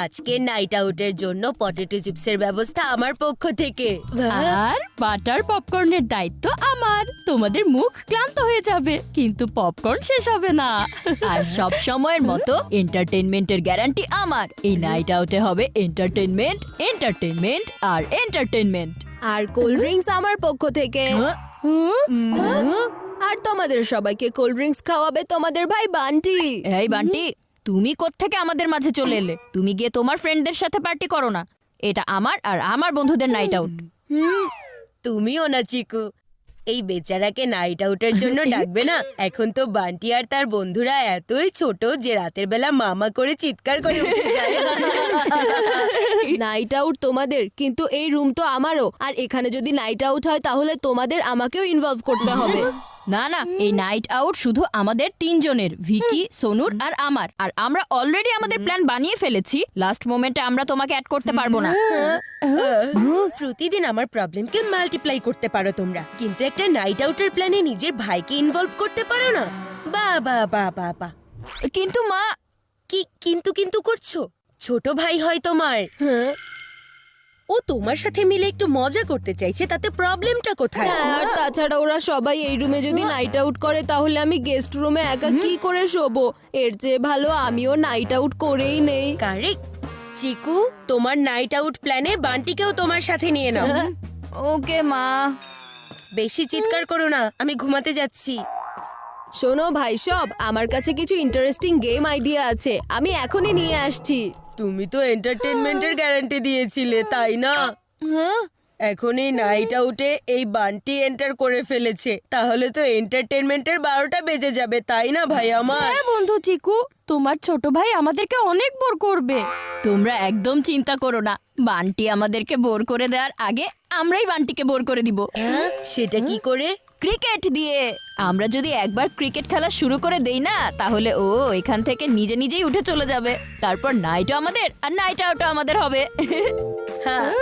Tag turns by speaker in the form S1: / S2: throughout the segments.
S1: আজকের নাইট আউটের জন্য পটেটো চিপসের ব্যবস্থা আমার পক্ষ থেকে।
S2: আর বাটার পপকর্নের দায়িত্ব আমার। তোমাদের মুখ ক্লান্ত হয়ে যাবে কিন্তু পপকর্ন শেষ হবে না। আর সব সময়ের মতো এন্টারটেইনমেন্টের গ্যারান্টি আমার। এই নাইট আউটে হবে এন্টারটেইনমেন্ট, এন্টারটেইনমেন্ট আর এন্টারটেইনমেন্ট।
S3: আর কোল্ড ড্রিঙ্কস আমার পক্ষ থেকে। আর তোমাদের সবাইকে কোল্ড ড্রিঙ্কস খাওয়াবে তোমাদের ভাই বান্টি।
S2: এই বান্টি, তুমি কোত্থেকে আমাদের মাঝে চলে এলে? তুমি গিয়ে তোমার ফ্রেন্ডদের সাথে পার্টি করো না। এটা আমার আর আমার বন্ধুদের নাইট আউট।
S1: তুমিও না চিকু, এই বেচারাকে নাইট আউটের জন্য ডাকবে না? এখন তো বান্টি আর তার বন্ধুরা এতই ছোট যে রাতের বেলা মামা করে চিৎকার করে উঠে যায়।
S3: নাইট আউট তোমাদের, কিন্তু এই রুম তো আমারও। আর এখানে যদি নাইট আউট হয় তাহলে তোমাদের আমাকেও ইনভলভ করতে হবে।
S2: না না, এই নাইট আউট শুধু আমাদের তিনজনের, ভিকি, সোনুর আর আমার। আর আমরা অলরেডি আমাদের প্ল্যান বানিয়ে ফেলেছি। লাস্ট মোমেন্টে আমরা তোমাকে অ্যাড করতে পারবো না।
S1: প্রতিদিন আমার প্রবলেমকে মাল্টিপ্লাই করতে পারো তোমরা, কিন্তু একটা নাইট আউটের প্ল্যানে নিজের ভাইকে ইনভলভ করতে পারো না। বা বা বা বা বা
S2: কিন্তু মা,
S1: কি কিন্তু কিন্তু করছো? ছোট ভাই হয় তোমার, ও তোমার সাথে মিলে একটু মজা করতে চাইছে, তাতে প্রবলেমটা কোথায়?
S3: আর তাছাড়া ওরা সবাই এই রুমে যদি নাইট আউট করে তাহলে আমি গেস্ট রুমে একা কি করে শোবো? এর চেয়ে ভালো আমিও নাইট আউট করেই নেই।
S1: কারেক্ট চিকু, তোমার নাইট আউট প্ল্যানে বান্টিকেও তোমার সাথে নিয়ে নাও।
S2: ওকে মা।
S1: বেশি চিৎকার করো না, আমি ঘুমাতে যাচ্ছি।
S3: শোনো ভাই সব, আমার কাছে কিছু ইন্টারেস্টিং গেম আইডিয়া আছে, আমি এখনই নিয়ে আসছি।
S1: তুমি তো এন্টারটেইনমেন্টের গ্যারান্টি দিয়েছিলে, তাই না? এখন এই নাইট আউটে এই বান্টি এন্টার করে ফেলেছে, তাহলে তো এন্টারটেইনমেন্টের 12টা বেজে যাবে, তাই না ভাই আমার?
S2: হ্যাঁ বন্ধু চিকু, তোমার ছোট ভাই আমাদেরকে অনেক বোর করবে। তোমরা একদম চিন্তা করো না, বান্টি আমাদেরকে বোর করে দেওয়ার আগে আমরাই বান্টিকে বোর করে দিব।
S1: সেটা কি করে?
S2: ক্রিকেট দিয়ে। আমরা যদি একবার ক্রিকেট খেলা শুরু করে দেই না, তাহলে ও এখান থেকে নিজে নিজেই উঠে চলে যাবে। তারপর নাইটও আমাদের আর নাইট আউটও আমাদের হবে।
S1: হ্যাঁ।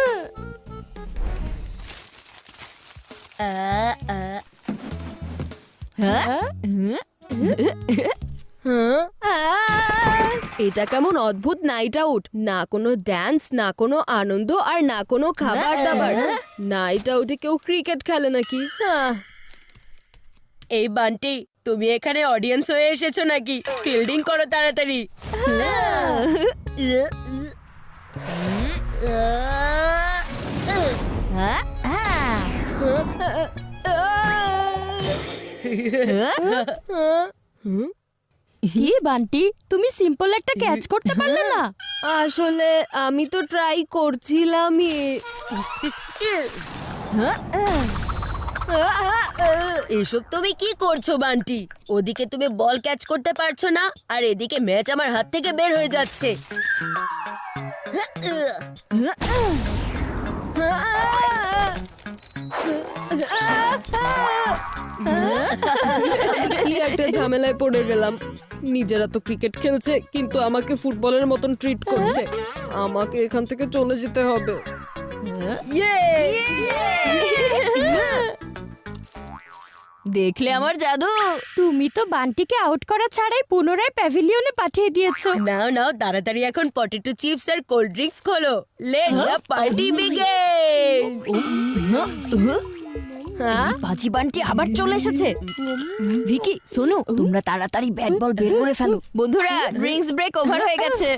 S3: এটা কেমন অদ্ভুত নাইট আউট! না কোনো ড্যান্স, না কোনো আনন্দ, আর না কোনো খাবার দাবার। নাইট আউটে কেউ ক্রিকেট খেলে নাকি?
S1: এই বান্টি, তুমি এখানে অডিয়েন্স হয়ে এসেছো নাকি? ফিল্ডিং করো তাড়াতাড়ি।
S2: কি বান্টি, তুমি সিম্পল একটা ক্যাচ করতে পারলে না?
S3: আসলে আমি তো ট্রাই করছিলামই।
S1: এসব তুমি কি করছো বান্টি? ওদিকে তুমি বল ক্যাচ করতে পারছো না, আর এদিকে ম্যাচ আমার হাত থেকে বের হয়ে যাচ্ছে।
S3: কি একটা ঝামেলায় পড়ে গেলাম। নিজেরা তো ক্রিকেট খেলছে, কিন্তু আমাকে ফুটবলের মতন ট্রিট করছে। আমাকে এখান থেকে চলে যেতে হবে।
S2: দেখলে আমার জাদু? তুমি তো বান্টিকে আউট করা ছাড়াই পুনরায় প্যাভিলিয়নে পাঠিয়ে দিয়েছো।
S1: নাও নাও, তাড়াতাড়ি এখন পটেটো চিপস আর কোল্ড ড্রিঙ্কস খোলো। Let the party begin.
S2: বাজি বান্টি আবার চলে এসেছে। ভিকি, সোনু, তোমরা তাড়াতাড়ি ব্যাট বল বের করে ফেলো। বন্ধুরা, ড্রিঙ্কস ব্রেক ওভার হয়ে গেছে।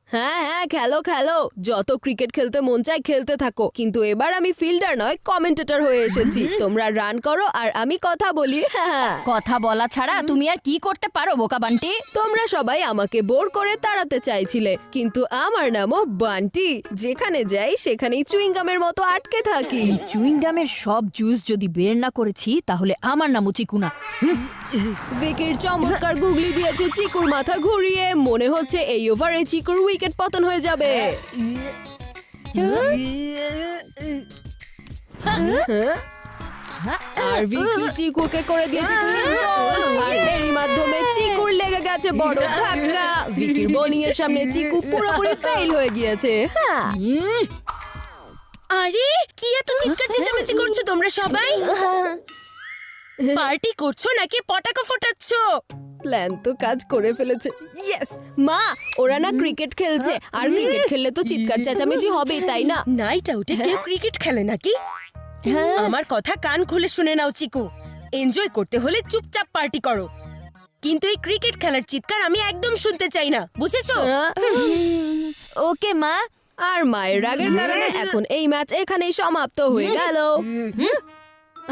S3: হ্যাঁ হ্যাঁ, খেলো খেলো, যত ক্রিকেট খেলতে মন চায় খেলতে থাকো, কিন্তু এবার আমি ফিল্ডার নয়, কমেন্টেটর হয়ে এসেছি। তোমরা রান করো আর আমি কথা বলি।
S2: কথা বলা ছাড়া তুমি আর কি করতে পারো বোকা বান্টি?
S3: তোমরা সবাই আমাকে বোর করে তাড়াতে চাইছিলে, কিন্তু আমার নামও বান্টি। যেখানে যাই সেখানেই চুইংগামের মতো আটকে থাকি।
S2: এই চুইংগামের সব জুস যদি বের না করেছি, তাহলে আমার নামও চিকুনা।
S3: ভিকির চমৎকার গুগলি দিয়েছে চিকুর মাথা ঘুরিয়ে। মনে হচ্ছে এই ওভারে চিকুর উইকেট পতন হয়ে যাবে। আর ভিকি চিকুকে করে দিয়েছে clean ball, আর এরই মাধ্যমে চিকুর লেগে গেছে বড় ধাক্কা। ভিকির বোলিং এর সামনে চিকু পুরোপুরি ফেল হয়ে গিয়েছে।
S1: আরে কি এত চিৎকার চেঁচামেচি করছো তোমরা সবাই? পার্টি করছো নাকি পটাকা ফোটাচ্ছো?
S3: প্ল্যান তো কাজ করে ফেলেছে। ইয়েস মা, ওরা না ক্রিকেট খেলছে, আর ক্রিকেট খেললে তো চিৎকার চেঁচামেচি হবেই, তাই না?
S1: নাইট আউটে কেউ ক্রিকেট খেলে নাকি? আমার কথা কান খুলে শুনে নাও চিকু, এনজয় করতে হলে চুপচাপ পার্টি করো, কিন্তু এই ক্রিকেট খেলার চিৎকার আমি একদম শুনতে চাই না, বুঝেছো?
S2: ওকে মা।
S3: আর মায়ের রাগের কারণে এখন এই ম্যাচ এখানেই সমাপ্ত হয়ে গেল।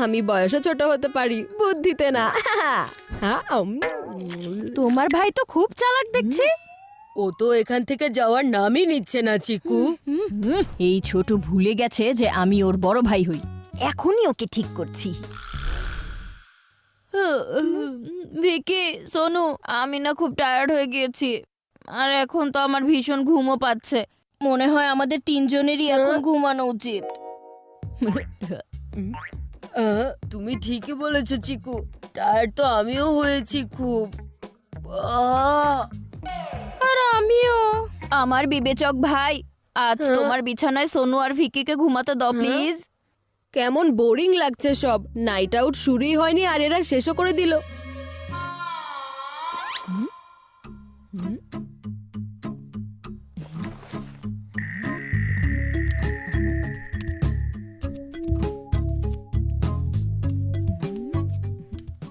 S3: আমি বয়সে ছোট হতে পারি, বুদ্ধিতে না। হ্যাঁ,
S2: তোমার ভাই তো খুব চালাক দেখছি।
S1: ও তো এখান থেকে যাওয়ার নামই নিচ্ছে না চিকু।
S2: এই ছোট ভুলে গেছে যে আমি ওর বড় ভাই হই। এখনই ওকে ঠিক করছি। ভিকি, সোনু, আমি না খুব টায়ার্ড হয়ে গিয়েছি, আর এখন তো আমার ভীষণ ঘুমও পাচ্ছে। মনে হয় আমাদের তিনজনেরই এখন ঘুমানো উচিত।
S1: তুমি ঠিকই বলেছো চিকু, টায়ার্ড তো আমিও হয়েছি খুব। আহ!
S2: আর আমিও। আমার বিবেচক ভাই, আজ তোমার বিছানায় সোনু আর ভিকিকে ঘুমাতে দাও প্লিজ।
S3: কেমন বোরিং লাগছে সব। নাইট আউট শুরুই হয়নি আর এরা শেষও করে দিল।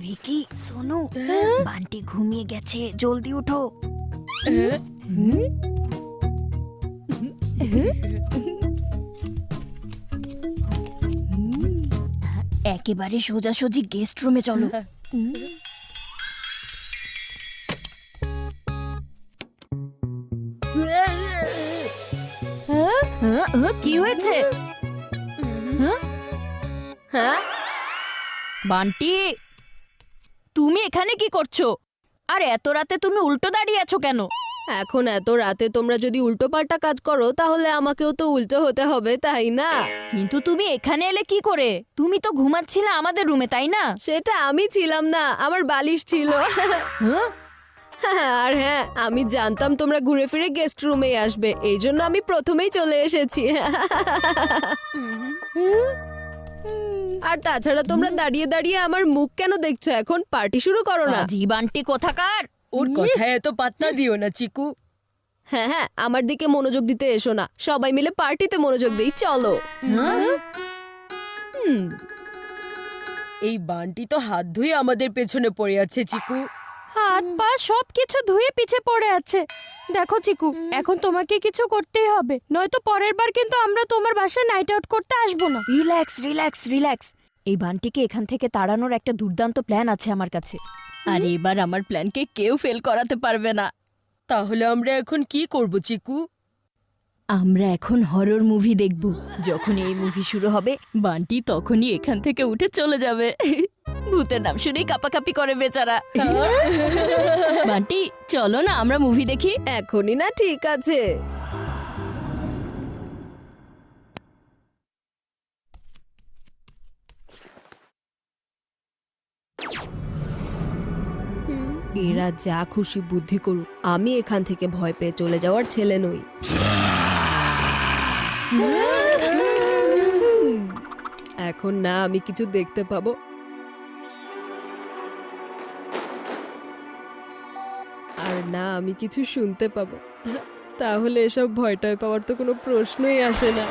S2: ভিকি, সোনু, বান্টি ঘুমিয়ে গেছে, জলদি উঠো। একেবারে সোজাসুজি গেস্ট রুমে চলো। কি হয়েছে?
S3: হ্যাঁ,
S2: বান্টি, তুমি এখানে কি করছো? আর এত রাতে তুমি উল্টো দাঁড়িয়ে আছো কেন?
S3: এখন এত রাতে তোমরা যদি উল্টো পাল্টা কাজ করো তাহলে আমাকেও তো উল্টো হতে হবে, তাই না?
S2: কিন্তু তুমি এখানে এলে কি করে? তুমি তো ঘুমাচ্ছিলে আমাদের রুমে, তাই না?
S3: সেটা আমি ছিলাম না, আমার বালিশ ছিল। আর হ্যাঁ, আমি জানতাম তোমরা ঘুরে ফিরে গেস্ট রুমে আসবে, এই জন্য আমি প্রথমেই চলে এসেছি। আর তাছাড়া তোমরা দাঁড়িয়ে দাঁড়িয়ে আমার মুখ কেন দেখছো? এখন পার্টি শুরু করো না।
S2: জি বান্টি কোথাকার।
S1: ওর কথায় এত পাত্তা দিও না চিকু।
S3: হ্যাঁ হ্যাঁ, আমার দিকে মনোযোগ দিতে এসো না, সবাই মিলে পার্টিতে মনোযোগ দেই, চলো।
S1: এই বান্টি তো হাত ধুয়ে আমাদের পেছনে পড়ে আছে চিকু।
S2: হাত পা সবকিছু ধুয়ে পিছে পড়ে আছে। দেখো চিকু, এখন তোমাকে কিছু করতেই হবে, নয়তো পরের বার কিন্তু আমরা তোমার বাসায় নাইট আউট করতে আসবো না। Relax relax relax. এই বান্টিকে এখান থেকে তাড়ানোর একটা দুর্দান্ত প্ল্যান আছে আমার কাছে, আর এবার আমার প্ল্যানকে কেউ ফেল করাতে পারবে না।
S1: তাহলে আমরা এখন কি করব চিকু?
S2: আমরা এখন হরর মুভি দেখব। যখন এই মুভি শুরু হবে, বান্টি তখনই এখান থেকে উঠে চলে যাবে। ভূতের নাম শুনেই কাপাকাপি করে বেচারা। বান্টি, চলো না আমরা মুভি দেখি।
S3: এখনই না, ঠিক আছে। এরা যা খুশি বুদ্ধি করুক, আমি এখান থেকে ভয় পেয়ে চলে যাওয়ার ছেলে নই। এখন না আমি কিছু দেখতে পাবো, আর না আমি কিছু শুনতে পাবো, তাহলে এসব ভয় টয় পাওয়ার তো কোনো প্রশ্নই আসে না।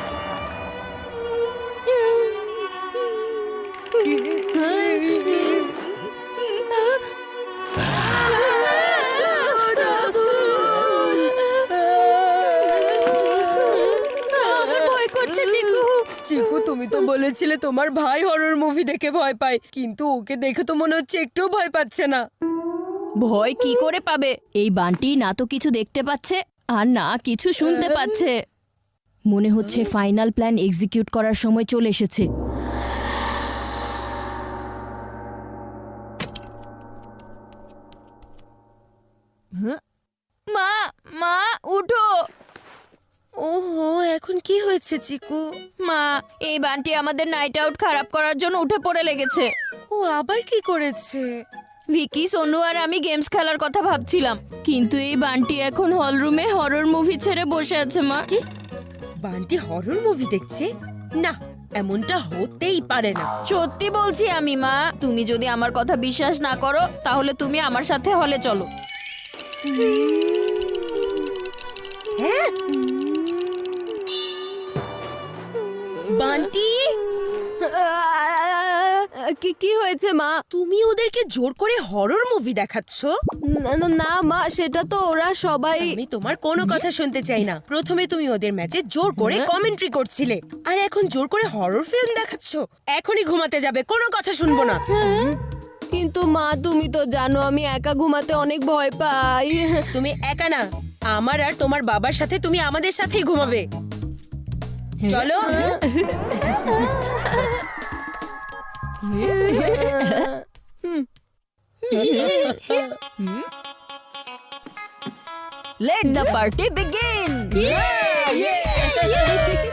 S1: চিকু, তুমি তো বলেছিলে তোমার ভাই হরর মুভি দেখে ভয় পায়, কিন্তু ওকে দেখে তো মনে হচ্ছে একটুও ভয় পাচ্ছে না।
S2: ভয় কি করে পাবে? এই বান্টি না তো কিছু দেখতে পাচ্ছে আর না কিছু শুনতে পাচ্ছে। মনে হচ্ছে ফাইনাল প্ল্যান এক্সিকিউট করার সময় চলে এসেছে। মা, মা উঠো।
S1: ওহো, এখন কি হয়েছে চিকু?
S2: মা, এই বান্টি আমাদের নাইট আউট খারাপ করার জন্য উঠে পড়ে লেগেছে।
S1: ও আবার কি করেছে?
S2: ভিকি, সোনু আর আমি গেমস খেলার কথা ভাবছিলাম, কিন্তু এই বান্টি এখন হল রুমে হরর মুভি ছেড়ে বসে আছে। মা,
S1: বান্টি হরর মুভি দেখছে? না, এমনটা হতেই পারে না।
S2: সত্যি বলছি আমি মা, তুমি যদি আমার কথা বিশ্বাস না করো তাহলে তুমি আমার সাথে হলে চলো।
S1: হ্যাঁ? বান্টি,
S3: কি কি হয়েছে মা?
S1: তুমি ওদেরকে জোর করে হরর মুভি দেখাচ্ছ?
S3: না মা, সেটা তো ওরা সবাই।
S1: আমি তোমার কোনো কথা শুনতে চাই না। প্রথমে তুমি ওদের ম্যাচে জোর করে কমেন্ট্রি করছিলে, আর এখন জোর করে হরর ফিল্ম দেখাচ্ছ। এখনই ঘুমাতে যাবে, কোনো কথা শুনবো না।
S3: কিন্তু মা, তুমি তো জানো আমি একা ঘুমাতে অনেক ভয় পাই।
S1: তুমি একা না, আমার আর তোমার বাবার সাথে তুমি আমাদের সাথেই ঘুমাবে। চলো।
S2: Let the party begin!
S1: Yes!